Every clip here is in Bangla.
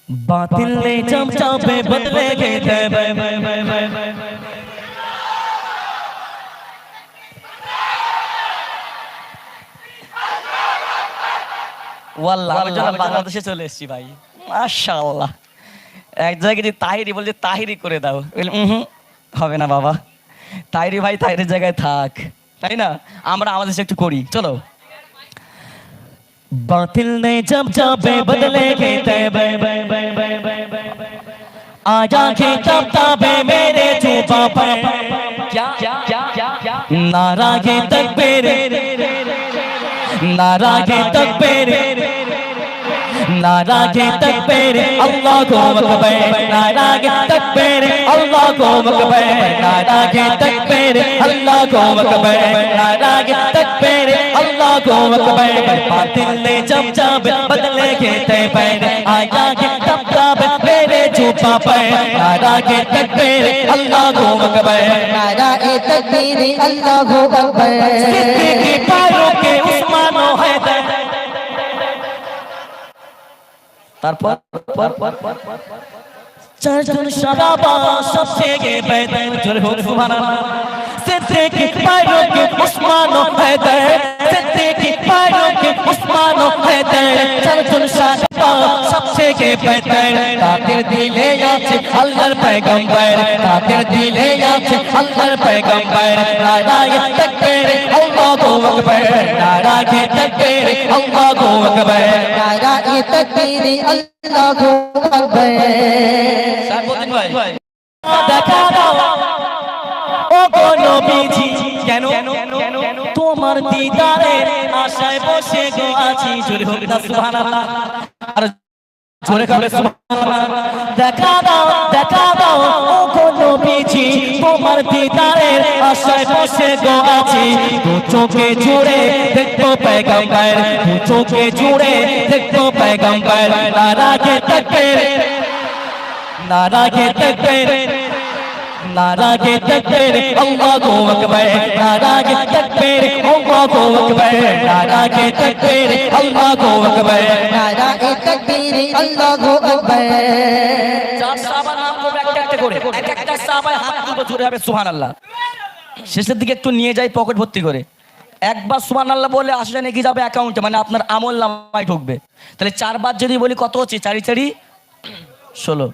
बातिल ने चमचा पे बदले के ওয়াল্লাহ আমি যখন বাংলাদেশে চলে এসেছি ভাই মাশাআল্লাহ এক জায়গায় যে তাহিরি বলছে তাহিরি করে দাও হবে না বাবা তাহিরি ভাই তাহিরের জায়গায় থাক তাই না আমরা আমাদের দেশে একটু করি চলো बातिल ने जब जाबे बदले के तैबे आजा के तब ताबे मेरे चुपा पे क्या नारा के तकबीर नारा के तकबीर नारा के तकबीर अल्लाह को अकबर नारा के तकबीर अल्लाह को अकबर नारा के तकबीर अल्लाह को अकबर नारा के तकबीर अल्लाह को अकबर बातिल ने जब जब बदले के तैबे आया के तब तब मेरे चुपा पे नारा के तकबीर अल्लाह को अकबर नारा ए तकबीर अल्लाह को अकबर सिद्दीकी पारों के उस्मानो हैदर তারপর চারজন সাহাবা সবচেয়ে বেহতর জোরে হোক সুবহানাল্লাহ সিদ্দিক পায়রো কে উসমান ও हैदर सिद्दीक पायरों के उस्मान ও हैदर চারজন সাহাবা সবচেয়ে বেহতর তাদের দিলে আছে আল্লাহর পয়গম্বর তাদের দিলে আছে আল্লাহর পয়গম্বর নারায়ে তাকবীর আল্লাহু আকবার নারায়ে তাকবীর আল্লাহু আকবার नारा ए तकबीर अल्लाह को अकबर সারবদিন ভাই দেখা দাও ও গো নবীজি কেন তোমার দিদারের আশায় বসে গো আছি জোরে হোক না সুবহানাল্লাহ আর জোরে করে সুবহানাল্লাহ দেখা দাও ও গো নবীজি তোমার দিদারের আশায় বসে গো আছি দু চোখে জুড়ে দেখবো পয়গম্বর দু চোখে জুড়ে দেখবো পয়গম্বর নারা কে তাকবীর नारा के तकबीर नारा के तकबीर अल्लाह को अकबर नारा के तकबीर अल्लाह को अकबर नारा के तकबीर अल्लाह को अकबर नारा ए तकबीर अल्लाह को अकबर চার সাহাবার নাম করব একটা একটা করে এক একটা সাহাবায় হাত তুলবে জোরে হবে সুবহানাল্লাহ শেষের দিকে একটু নিয়ে যাই পকেট ভর্তি করে একবার সুবহানাল্লাহ বলে 80 টা নেকি যাবে অ্যাকাউন্টে মানে আপনার আমল নামায় ঢুকবে তাহলে চারবার যদি বলি কত হচ্ছে চারি চারি 16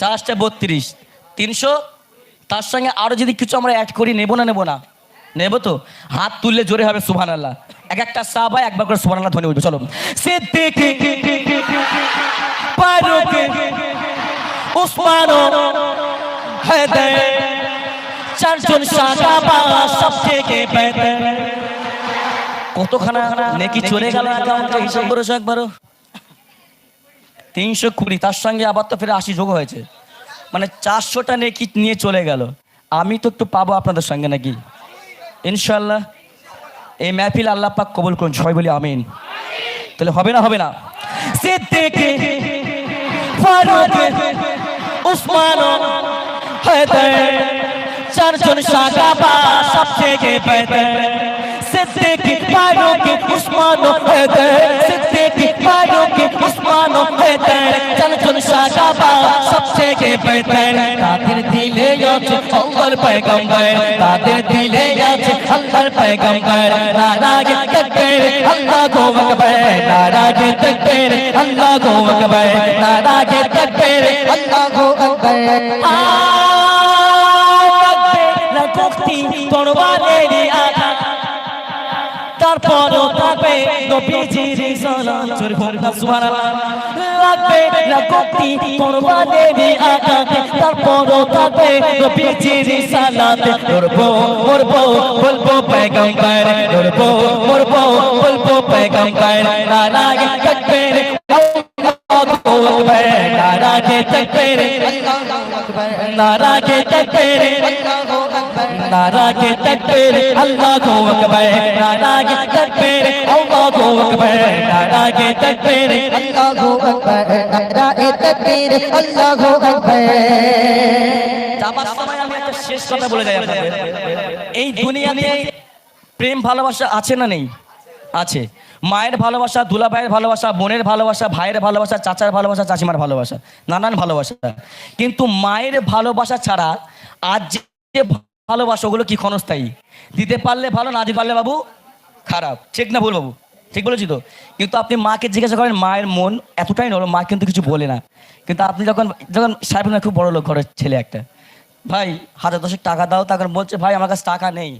4টা 32 300 তার সঙ্গে আরো যদি কিছু আমরা অ্যাড করি নেব না নেব তো হাত তুললে জোরে হবে সুবহানাল্লাহ এক একটা সাহাবা একবার করে সুবহানাল্লাহ ধ্বনি উঠবে চলো সিদ্দিক ফারুক উসমান हैदर চারজন সাহাবা সবথেকে বেহতর কতখানা নেকি চলে গেল অ্যাকাউন্টে হিসাব করেছো একবারও 320 তার সঙ্গে আবার তো ফের 80 যোগ হয়েছে মানে 400টা নেকি নিয়ে চলে গেল আমি তো একটু পাবো আপনাদের সঙ্গে নাকি ইনশাআল্লাহ এই মাহফিল আল্লাহ পাক কবুল করুন সবাই বলি আমিন তাহলে হবে না সিদ্দিক ফারুক উসমান हैदर চারজন সাহাবা সবথেকে বেহতর सिद्दीक फारूक उस्मान हैदर सिद्दीक फारूक उस्मान हैदर চারজন সাহাবা সবথেকে বেহতর তাদের দিলে আছে আল্লাহর পয়গম্বর তাদের দিলে আছে আল্লাহর পয়গম্বর নারায়ে তাকবীর আল্লাহু আকবার নারায়ে তাকবীর আল্লাহু আকবার নারায়ে তাকবীর अल्लाह को अकबर তরবারের আঘাত তারপরও থাকবে নবীজির সালাত জোরে হোক না সুবহানাল্লাহ লাগবে না কতি তরবারের আঘাত তারপরও থাকবে নবীজির সালাত করবো বলবো পয়গম্বর করবো বলবো পয়গম্বর নারায়ে তাকবীর আল্লাহু আকবার নারায়ে তাকবীর नारा के तकबीर नारा के तकबीर अल्लाह को अकबर नारा के तकबीर अल्लाह को अकबर नारा के तकबीर अल्लाह को अकबर नारा ए तकबीर अल्लाह को अकबर যাবার সময় আমি একটা শেষ কথা বলে যাই আপনাদের এই দুনিয়াতে প্রেম ভালোবাসা আছে না নেই আছে মায়ের ভালোবাসা, দুলা ভাইয়ের ভালোবাসা, বোনের ভালোবাসা, ভাইয়ের ভালোবাসা, চাচার ভালোবাসা, চাচিমার ভালোবাসা, নানান ভালোবাসা, কিন্তু মায়ের ভালোবাসা ছাড়া আজ যে ভালোবাসা ওগুলো কি ক্ষণস্থায়ী? দিতে পারলে ভালো, না দিতে পারলে বাবু খারাপ। ঠিক না ভুল বাবু? ঠিক বলেছি তো? কিন্তু আপনি মাকে জিজ্ঞাসা করেন, মায়ের মন এতটাই নরম, মা কিন্তু কিছু বলে না। কিন্তু আপনি যখন যখন সাহেব খুব বড় লোক ঘরের ছেলে একটা, ভাই 1000-10 টাকা দাও, তখন বলছে ভাই আমার কাছে টাকা নেই,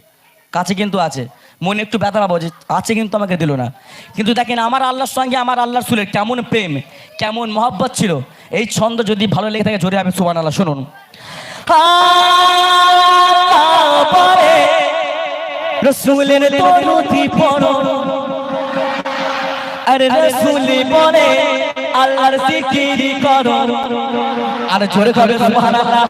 কাছে কিন্তু আছে। মনে একটু ব্যথা পাবো যে আছে কিন্তু আমাকে দিল না। কিন্তু দেখেন আমার আল্লাহর সঙ্গে আমার আল্লাহর রাসূলের কেমন প্রেম, কেমন মহব্বত ছিল। এই ছন্দ যদি ভালো লেগে থাকে জোরে আমি সুবহানাল্লাহ শুনুন। রাসূলের দরুদি পড়ো, আরে রাসূল বলে আল্লাহর জিকির করো, আর জোরে করে সুবহানাল্লাহ।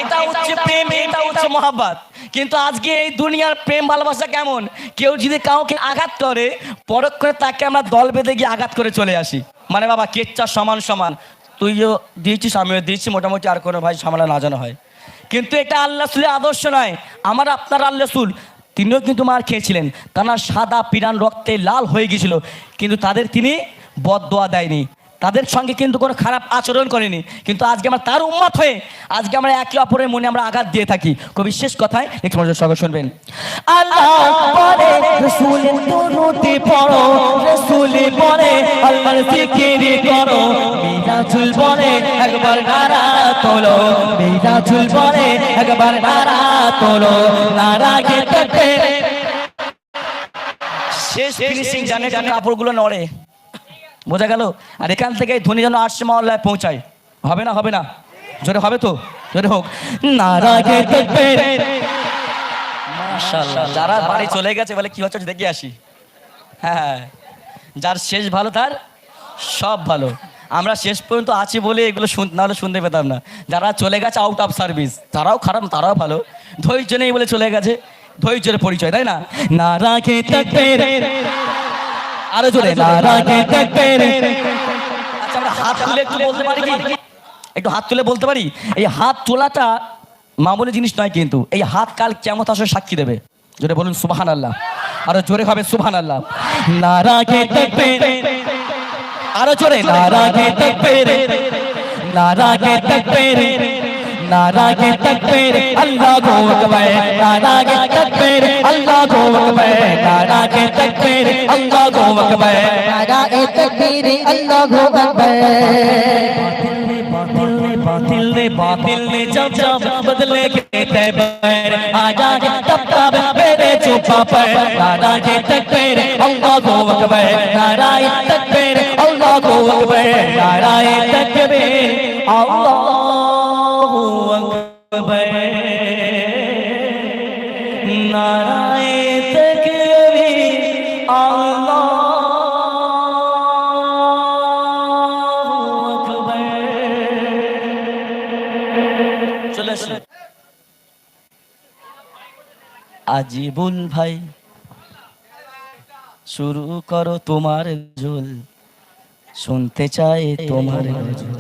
এটা হচ্ছে প্রেম, এটা হচ্ছে মহব্বত। কিন্তু আজকে এই দুনিয়ার প্রেম ভালোবাসা কেমন, কেউ যদি কাউকে আঘাত করে পরক্ষণে তাকে আমরা দল বেঁধে গিয়ে আঘাত করে চলে আসি। মানে বাবা কেচ্চা সমান সমান, তুইও দিয়েছিস আমিও দিয়েছি, মোটামুটি আর কোনো ভাই সামলা না জানা হয়। কিন্তু এটা আল্লাহ রাসূলের আদর্শ নয়। আমার আপনার আল্লাহ রাসূল তিনিও কিন্তু মার খেয়েছিলেন, তার সাদা পিরান রক্তে লাল হয়ে গিয়েছিল, কিন্তু তাদের তিনি বদদোয়া দেয়নি, তাদের সঙ্গে কিন্তু কোনো খারাপ আচরণ করেনি। কিন্তু আজকে আমরা তার উম্মত হয়ে আজকে আমরা একে অপরের মনে আমরা আঘাত দিয়ে থাকি। কবি শেষ কথায় একটু মনোযোগ সহকারে শুনবেন। আল্লাহ বলে রাসূলের দরুদি পড়ো, রাসূল বলে আল্লাহর জিকির করো, মিরাজুল বলে একবার নারা তোলো, মিরাজুল বলে একবার নারা তোলো, নারা গে তাকবীর। শেষ ফিনিশিং জানে কাপড়গুলো নড়ে, বোঝা গেল? আর এখান থেকে ধ্বনি যেন আরশে মহল্লায় পৌঁছায়। হবে না? হবে না? জোরে হবে তো? জোরে হোক। নারা গে তাকবীর। মাশাআল্লাহ। যারা বাড়ি চলে গেছে বলে কি হচ্ছে দেখে আসি। হ্যাঁ, যার শেষ ভালো তার সব ভালো। আমরা শেষ পর্যন্ত আছি বলে এগুলো না হলে শুনতে পেতাম না। যারা চলে গেছে আউট অফ সার্ভিস, তারাও খারাপ, তারাও ভালো। ধৈর্য নেই বলে চলে গেছে, ধৈর্যের পরিচয়, তাই না? নারা গে তাকবীর। আরো জোরে নারা গে তাকবীর। আচ্ছা আমরা হাত তুলে একটু বলতে পারি কি? একটু হাত তুলে বলতে পারি? এই হাত তোলাটা মামুলি জিনিস নয়, কিন্তু এই হাত কাল কিয়ামত আসলে সাক্ষী দেবে। জোরে বলুন সুবহানাল্লাহ। আরো জোরে হবে সুবহানাল্লাহ। নারা গে তাকবীর। আরো জোরে নারা গে তাকবীর, নারা গে তাকবীর, নারা গে তাকবীর, আল্লাহু আকবার, নারা গে তাকবীর, আল্লাহু আকবার, নারা গে তাকবীর, আল্লাহু আকবার, নারা তাকবীর, আল্লাহু আকবার। बातिल ने जब जब बदले के तैबर, आजा तब तब मेरे चुपा पर, नारा के तकबीर अल्लाहु अकबर, नारा तकबीर अल्लाहु अकबर, नारा तकबीर अल्लाहु अकबर, नारा तकबीर अल्लाहु আজিবুল ভাই শুরু করো তোমার ঝোল, শুনতে চাই তোমার গজল।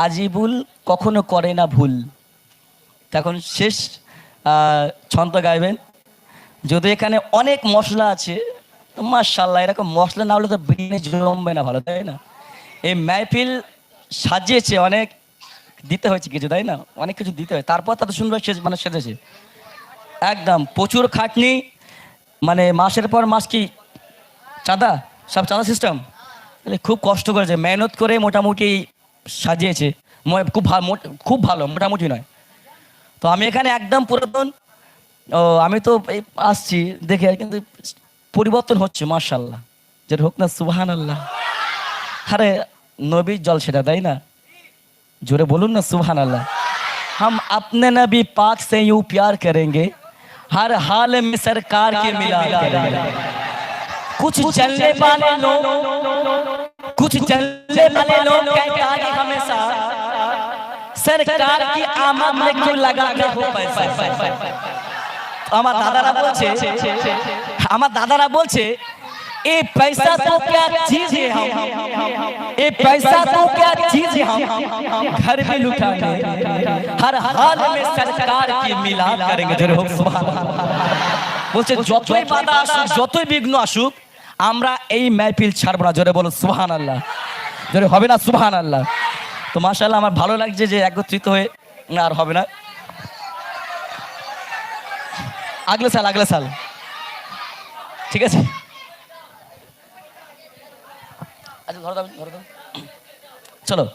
আজিবুল কখনো করে না ভুল। তখন শেষ ছন্দ গাইবেন। যদি এখানে অনেক মশলা আছে, মাশাআল্লাহ, এরকম মশলা না হলে তো বিরিয়ানি জমবে না ভালো, তাই না? এই মাহফিল সাজিয়েছে, অনেক দিতে হয়েছে কিছু, তাই না? অনেক কিছু দিতে হয়, তারপর তাদের সুন্দর মানে সেজেছে। একদম প্রচুর খাটনি, মানে মাসের পর মাস কি চাঁদা, সব চাঁদা সিস্টেম, খুব কষ্ট করেছে, মেহনত করে মোটামুটি সাজিয়েছে। খুব ভালো, মোটামুটি নয়। তো আমি এখানে একদম পুরাতন, আমি তো এই আসছি দেখে, কিন্তু পরিবর্তন হচ্ছে মাশাআল্লাহ। যেটা হোক না সুবহানাল্লাহ। আরে নবীর জল সেটা, তাই না? जोरे बोलूँ ना सुभान अल्लाह। हम अपने नबी पाक से यूं प्यार करेंगे, हर हाल में सरकार के मिला करेंगे। कुछ चलने वाले लोग, कुछ चलने वाले लोग कहते हैं हमेशा सरकार की आमद में क्यों लगा के हो पैसा। আমার দাদারা বলছে ये पैसा तो क्या चीज है, हम ये पैसा तो क्या चीज है, हम घर में लुटाएंगे, हर हाल में सरकार की मिलाद करेंगे। जरूर सुभान अल्लाह। বলছে যতই বাধা আসুক, যতই বিঘ্ন আসুক, আমরা এই মাহফিল ছাড়বো না। জোরে বলো সুবহানাল্লাহ, জোরে হবে না সুবহানাল্লাহ। তো মাশাআল্লাহ, আমার ভালো লাগছে যে একত্রিত হয়ে, না আর হবে না, আগলে সাল ঠিক আছে। আচ্ছা ধরো দাও, চলো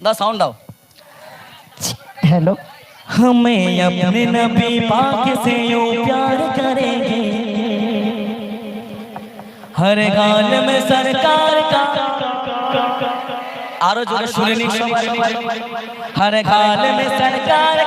দাও, সাউন্ড দাও। हेलो हमें अपने नबी पाक से यूं प्यार करेंगे, हर गाल में सरकार का, आरो जोरे सुने नहीं, हर गाल में सरकार